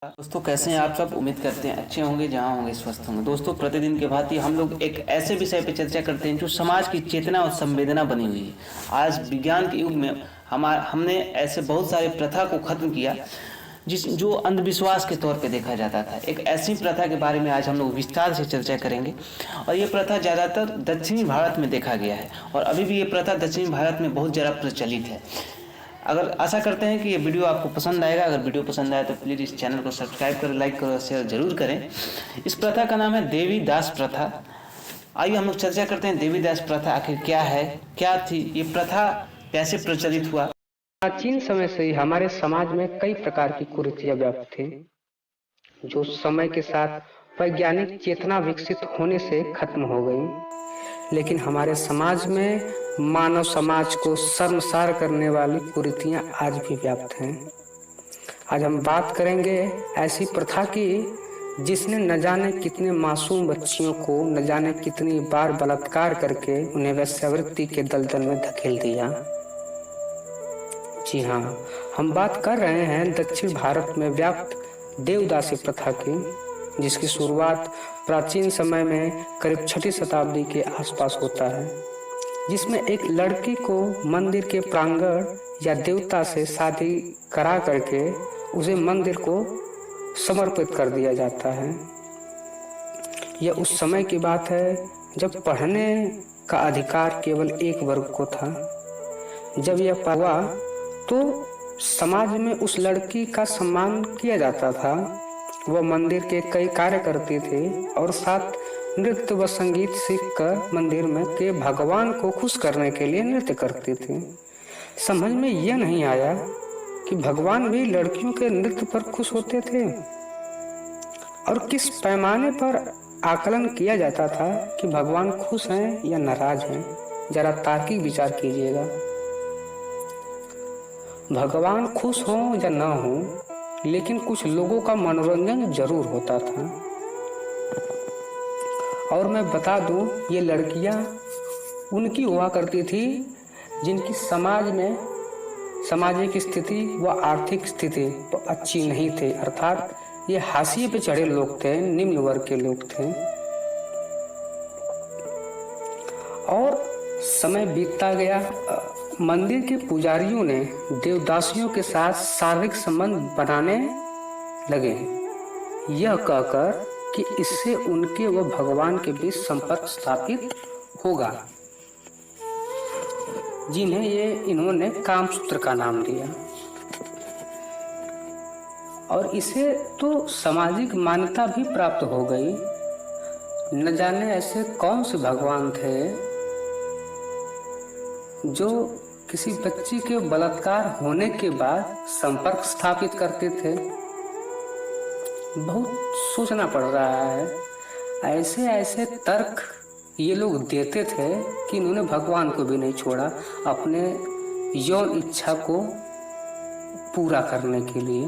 दोस्तों कैसे हैं आप सब। उम्मीद करते हैं अच्छे होंगे, जहां होंगे स्वस्थ होंगे। दोस्तों प्रतिदिन के भांति हम लोग एक ऐसे विषय पर चर्चा करते हैं जो समाज की चेतना और संवेदना बनी हुई है। आज विज्ञान के युग में हमने ऐसे बहुत सारे प्रथा को खत्म किया जो अंधविश्वास के तौर पे देखा जाता था। एक ऐसी प्रथा के बारे में आज हम लोग विस्तार से चर्चा करेंगे। और ये प्रथा ज़्यादातर दक्षिणी भारत में देखा गया है और अभी भी ये प्रथा दक्षिणी भारत में बहुत ज़्यादा प्रचलित है। अगर आशा करते हैं कि ये वीडियो आपको पसंद आएगा। अगर वीडियो पसंद आए तो प्लीज़ इस चैनल को सब्सक्राइब करें, लाइक करें, शेयर जरूर करें। इस प्रथा का नाम है देवी दास प्रथा। आइए हम लोग चर्चा करते हैं देवी दास प्रथा आखिर क्या है, क्या थी ये प्रथा, कैसे प्रचलित हुआ। प्राचीन समय से ही हमारे समाज में कई प्रकार की कुरीतियां व्याप्त थी, जो समय के साथ वैज्ञानिक चेतना विकसित होने से खत्म हो गई। लेकिन हमारे समाज में मानव समाज को शर्मसार करने वाली कुरीतियां आज भी व्याप्त हैं। आज हम बात करेंगे ऐसी प्रथा की जिसने न जाने कितने मासूम बच्चियों को न जाने कितनी बार बलात्कार करके उन्हें वेश्यावृत्ति के दलदल में धकेल दिया। जी हाँ, हम बात कर रहे हैं दक्षिण भारत में व्याप्त देवदासी प्रथा की, जिसकी शुरुआत प्राचीन समय में करीब 6वीं शताब्दी के आसपास होता है, जिसमें एक लड़की को मंदिर के प्रांगण या देवता से शादी करा करके उसे मंदिर को समर्पित कर दिया जाता है। यह उस समय की बात है जब पढ़ने का अधिकार केवल एक वर्ग को था। जब यह हुआ तो समाज में उस लड़की का सम्मान किया जाता था। वह मंदिर के कई कार्य करती थी और साथ नृत्य व संगीत सीखकर मंदिर में के भगवान को खुश करने के लिए नृत्य करती थी। समझ में यह नहीं आया कि भगवान भी लड़कियों के नृत्य पर खुश होते थे और किस पैमाने पर आकलन किया जाता था कि भगवान खुश हैं या नाराज हैं। जरा तार्किक विचार कीजिएगा। भगवान खुश हो या न हो, लेकिन कुछ लोगों का मनोरंजन जरूर होता था। और मैं बता दूं, ये लड़कियां उनकी हुआ करती थी जिनकी समाज में सामाजिक स्थिति व आर्थिक स्थिति तो अच्छी नहीं थी, अर्थात ये हाशिए पे चढ़े लोग थे, निम्न वर्ग के लोग थे। और समय बीतता गया, मंदिर के पुजारियों ने देवदासियों के साथ शारीरिक संबंध बनाने लगे, यह कहकर कि इससे उनके व भगवान के बीच संपर्क स्थापित होगा, जिन्हें इन्होंने कामसूत्र का नाम दिया। और इसे तो सामाजिक मान्यता भी प्राप्त हो गई। न जाने ऐसे कौन से भगवान थे जो किसी बच्ची के बलात्कार होने के बाद संपर्क स्थापित करते थे। बहुत सोचना पड़ रहा है। ऐसे ऐसे तर्क ये लोग देते थे कि इन्होंने भगवान को भी नहीं छोड़ा अपने यौन इच्छा को पूरा करने के लिए।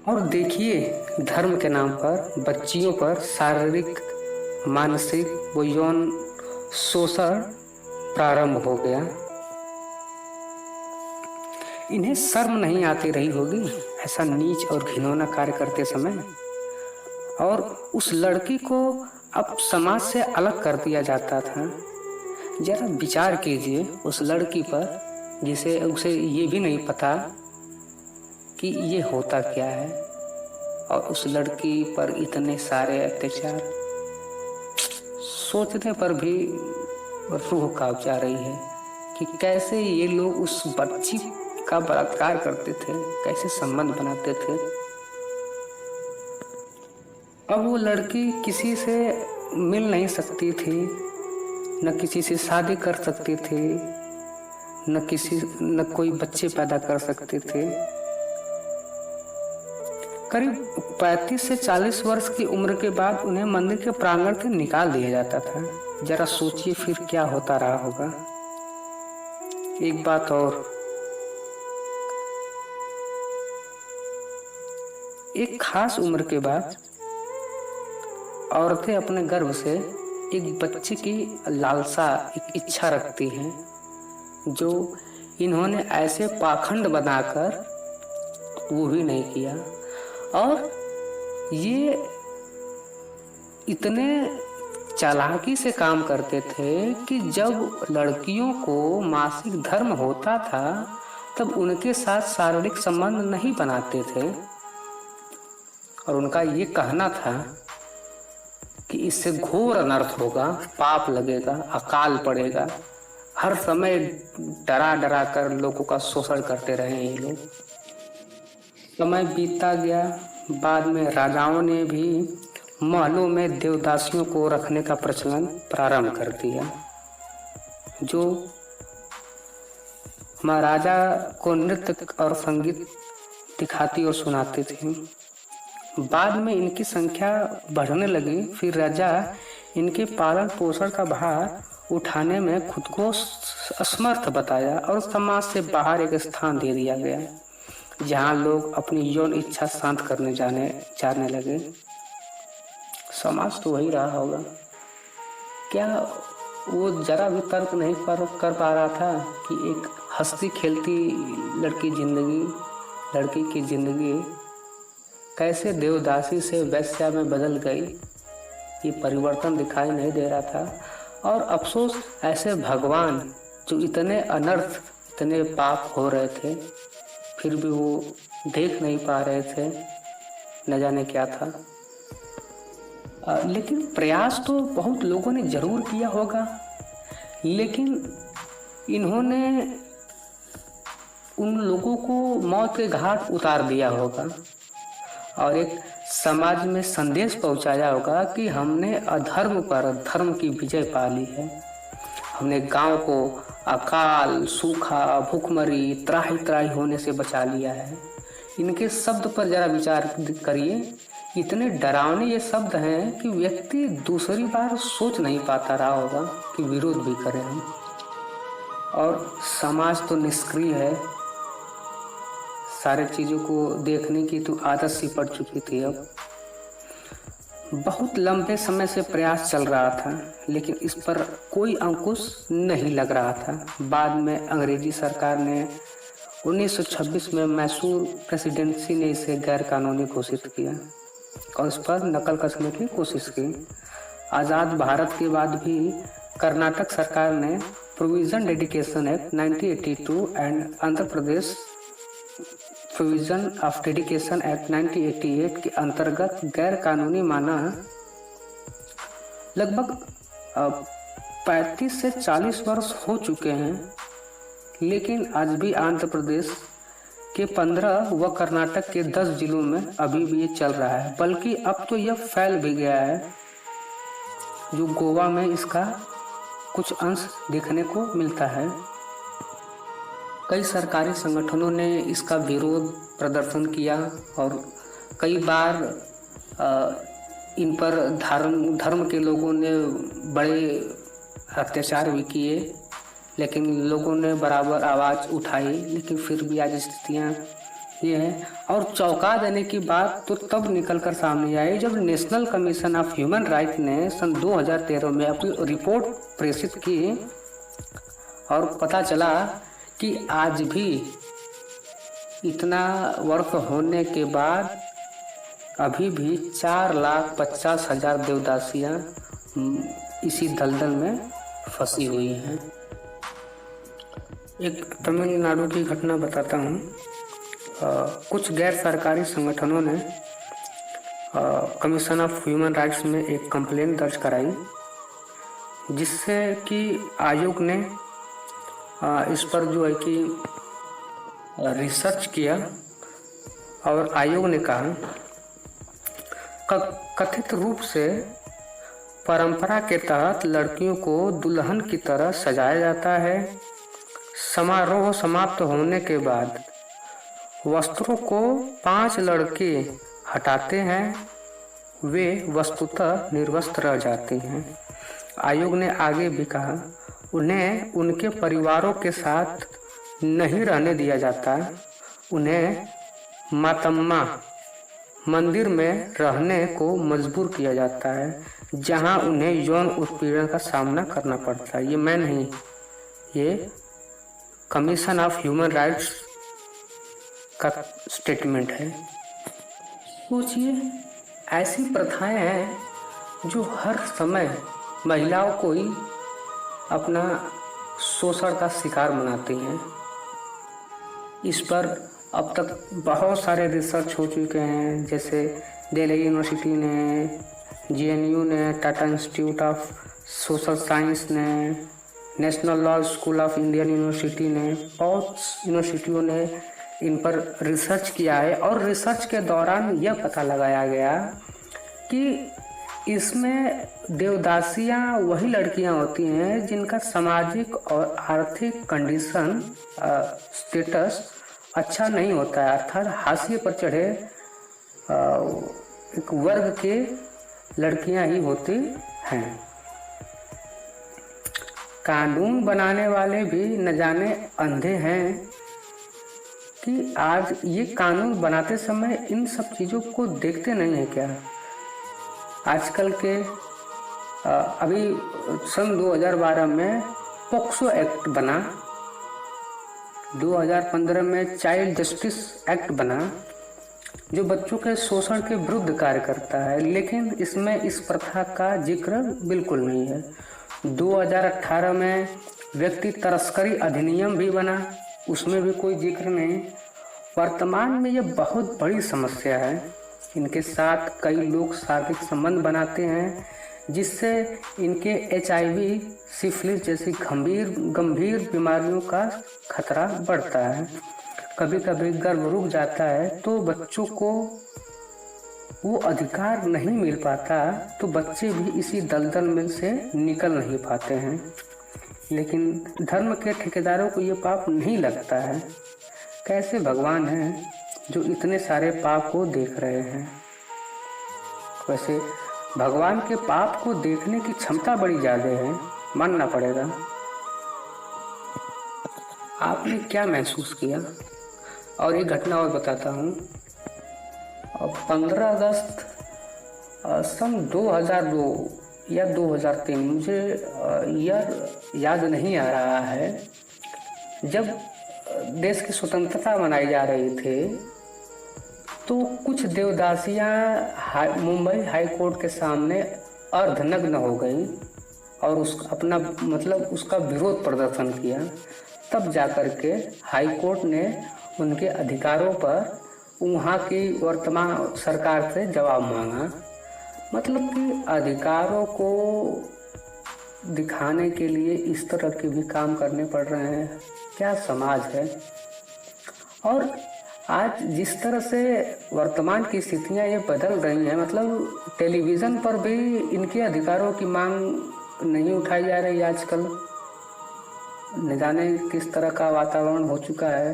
और देखिए, धर्म के नाम पर बच्चियों पर शारीरिक, मानसिक व यौन शोषण प्रारंभ हो गया। इन्हें शर्म नहीं आती रही होगी ऐसा नीच और घिनौना कार्य करते समय। और उस लड़की को अब समाज से अलग कर दिया जाता था। जरा विचार कीजिए उस लड़की पर जिसे उसे ये भी नहीं पता कि ये होता क्या है, और उस लड़की पर इतने सारे अत्याचार, सोचने पर भी रूह कांप जा रही है कि कैसे ये लोग उस बच्ची का बलात्कार करते थे, कैसे संबंध बनाते थे। अब वो लड़की किसी से मिल नहीं सकती थी, न किसी से शादी कर सकती थी, न कोई बच्चे पैदा कर सकते थे। करीब 35 से 40 वर्ष की उम्र के बाद उन्हें मंदिर के प्रांगण से निकाल दिया जाता था। जरा सोचिए फिर क्या होता रहा होगा। एक बात और, एक खास उम्र के बाद औरतें अपने गर्भ से एक बच्चे की लालसा, एक इच्छा रखती हैं, जो इन्होंने ऐसे पाखंड बनाकर वो भी नहीं किया। और ये इतने चालाकी से काम करते थे कि जब लड़कियों को मासिक धर्म होता था तब उनके साथ शारीरिक संबंध नहीं बनाते थे। और उनका ये कहना था कि इससे घोर अनर्थ होगा, पाप लगेगा, अकाल पड़ेगा। हर समय डरा डरा कर लोगों का शोषण करते रहे ये लोग। समय बीतता गया, बाद में राजाओं ने भी महलों में देवदासियों को रखने का प्रचलन प्रारंभ कर दिया, जो महाराजा को नृत्य और संगीत दिखाती और सुनाते थे। बाद में इनकी संख्या बढ़ने लगी। फिर राजा इनके पालन पोषण का भार उठाने में खुद को असमर्थ बताया और समाज से बाहर एक स्थान दे दिया गया, जहां लोग अपनी यौन इच्छा शांत करने जाने लगे। समाज तो वही रहा होगा। क्या वो जरा भी तर्क नहीं कर पा रहा था कि एक हंसती खेलती लड़की की जिंदगी कैसे देवदासी से वैश्या में बदल गई? ये परिवर्तन दिखाई नहीं दे रहा था। और अफसोस ऐसे भगवान जो इतने अनर्थ, इतने पाप हो रहे थे, फिर भी वो देख नहीं पा रहे थे, न जाने क्या था। लेकिन प्रयास तो बहुत लोगों ने जरूर किया होगा, लेकिन इन्होंने उन लोगों को मौत के घाट उतार दिया होगा और एक समाज में संदेश पहुंचाया होगा कि हमने अधर्म पर धर्म की विजय पा ली है। हमने गांव को अकाल, सूखा, भूखमरी, त्राही त्राही होने से बचा लिया है। इनके शब्द पर जरा विचार करिए। इतने डरावने ये शब्द हैं कि व्यक्ति दूसरी बार सोच नहीं पाता रहा होगा कि विरोध भी करें हम। और समाज तो निष्क्रिय है, सारे चीज़ों को देखने की तो आदत सी पड़ चुकी थी। अब बहुत लंबे समय से प्रयास चल रहा था, लेकिन इस पर कोई अंकुश नहीं लग रहा था। बाद में अंग्रेजी सरकार ने 1926 में मैसूर प्रेसिडेंसी ने इसे गैर कानूनी घोषित किया और इस पर नकल कसने की कोशिश की। आज़ाद भारत के बाद भी कर्नाटक सरकार ने provision dedication act 1982 and Andhra Pradesh provision of dedication act 1988 के अंतर्गत गैर कानूनी माना। लगभग 35 से 40 वर्ष हो चुके हैं, लेकिन आज भी आंध्र प्रदेश के 15 व कर्नाटक के 10 जिलों में अभी भी ये चल रहा है। बल्कि अब तो यह फैल भी गया है, जो गोवा में इसका कुछ अंश देखने को मिलता है। कई सरकारी संगठनों ने इसका विरोध प्रदर्शन किया और कई बार इन पर धर्म के लोगों ने बड़े अत्याचार भी किए, लेकिन लोगों ने बराबर आवाज़ उठाई। लेकिन फिर भी आज स्थितियाँ ये हैं। और चौंका देने की बात तो तब निकल कर सामने आई जब national commission of human right ने सन 2013 में अपनी रिपोर्ट प्रेषित की और पता चला कि आज भी इतना वर्ष होने के बाद अभी भी 4,50,000 देवदासियां इसी दलदल में फंसी हुई हैं। एक तमिलनाडु की घटना बताता हूँ। कुछ गैर सरकारी संगठनों ने कमीशन ऑफ ह्यूमन राइट्स में एक कंप्लेंट दर्ज कराई, जिससे कि आयोग ने इस पर जो है कि रिसर्च किया और आयोग ने कहा कथित रूप से परंपरा के तहत लड़कियों को दुल्हन की तरह सजाया जाता है। समारोह समाप्त होने के बाद वस्त्रों को 5 लड़के हटाते हैं, वे वस्तुतः निर्वस्त्र रह जाती हैं। आयोग ने आगे भी कहा उन्हें उनके परिवारों के साथ नहीं रहने दिया जाता, उन्हें मातम्मा मंदिर में रहने को मजबूर किया जाता है, जहां उन्हें यौन उत्पीड़न का सामना करना पड़ता है। ये मैं नहीं, ये कमीशन ऑफ ह्यूमन राइट्स का स्टेटमेंट है। सोचिए, ऐसी प्रथाएं हैं जो हर समय महिलाओं को ही अपना शोषण का शिकार बनाती हैं। इस पर अब तक बहुत सारे रिसर्च हो चुके हैं, जैसे दिल्ली यूनिवर्सिटी ने, जेएनयू ने, Tata institute of social science ने, national law school of Indian university ने, बहुत यूनिवर्सिटियों ने इन पर रिसर्च किया है। और रिसर्च के दौरान यह पता लगाया गया कि इसमें देवदासियां वही लड़कियां होती हैं जिनका सामाजिक और आर्थिक कंडीशन स्टेटस अच्छा नहीं होता है, अर्थात हाशिए पर चढ़े एक वर्ग के लड़कियां ही होती हैं। कानून बनाने वाले भी न जाने अंधे हैं कि आज ये कानून बनाते समय इन सब चीज़ों को देखते नहीं है क्या। आजकल के अभी सन 2012 में पोक्सो एक्ट बना, 2015 में चाइल्ड जस्टिस एक्ट बना, जो बच्चों के शोषण के विरुद्ध कार्य करता है, लेकिन इसमें इस प्रथा का जिक्र बिल्कुल नहीं है। 2018 में व्यक्ति तस्करी अधिनियम भी बना, उसमें भी कोई जिक्र नहीं। वर्तमान में यह बहुत बड़ी समस्या है। इनके साथ कई लोग शारीरिक संबंध बनाते हैं, जिससे इनके HIV, सिफिलिस जैसी गंभीर बीमारियों का खतरा बढ़ता है। कभी कभी गर्भ रुक जाता है तो बच्चों को वो अधिकार नहीं मिल पाता, तो बच्चे भी इसी दलदल में से निकल नहीं पाते हैं। लेकिन धर्म के ठेकेदारों को ये पाप नहीं लगता है। कैसे भगवान हैं जो इतने सारे पाप को देख रहे हैं। वैसे भगवान के पाप को देखने की क्षमता बड़ी ज्यादा है, मानना पड़ेगा। आपने क्या महसूस किया? और एक घटना और बताता हूँ। 15 अगस्त सन 2002 या 2003, मुझे याद नहीं आ रहा है, जब देश की स्वतंत्रता मनाई जा रही थी, तो कुछ देवदासियां मुंबई हाई कोर्ट के सामने अर्धनग्न हो गई और उसका विरोध प्रदर्शन किया। तब जाकर के हाई कोर्ट ने उनके अधिकारों पर वहाँ की वर्तमान सरकार से जवाब मांगा। मतलब कि अधिकारों को दिखाने के लिए इस तरह के भी काम करने पड़ रहे हैं। क्या समाज है। और आज जिस तरह से वर्तमान की स्थितियां ये बदल रही हैं, मतलब टेलीविज़न पर भी इनके अधिकारों की मांग नहीं उठाई जा रही आजकल। न जाने किस तरह का वातावरण हो चुका है,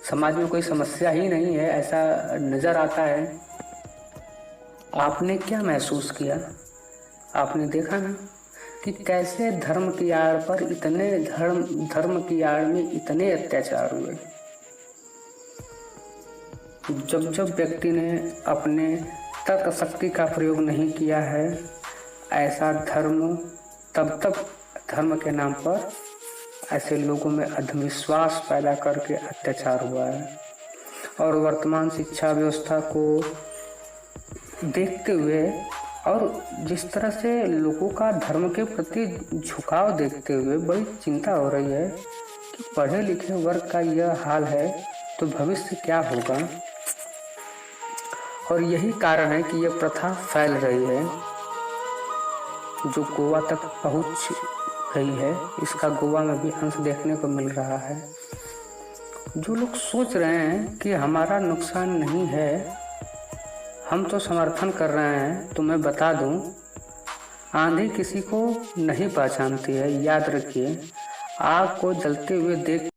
समाज में कोई समस्या ही नहीं है, ऐसा नज़र आता है। आपने क्या महसूस किया? आपने देखा ना कि कैसे धर्म की आड़ पर धर्म की आड़ में इतने अत्याचार हुए। जब व्यक्ति ने अपने तर्क शक्ति का प्रयोग नहीं किया है, ऐसा धर्म तब धर्म के नाम पर ऐसे लोगों में अंधविश्वास पैदा करके अत्याचार हुआ है। और वर्तमान शिक्षा व्यवस्था को देखते हुए और जिस तरह से लोगों का धर्म के प्रति झुकाव देखते हुए बड़ी चिंता हो रही है कि पढ़े लिखे वर्ग का यह हाल है तो भविष्य क्या होगा। और यही कारण है कि यह प्रथा फैल रही है, जो गोवा तक पहुंच गई है। इसका गोवा में भी अंश देखने को मिल रहा है। जो लोग सोच रहे हैं कि हमारा नुकसान नहीं है, हम तो समर्थन कर रहे हैं, तो मैं बता दूं, आंधी किसी को नहीं पहचानती है। याद रखिए, आग को जलते हुए देख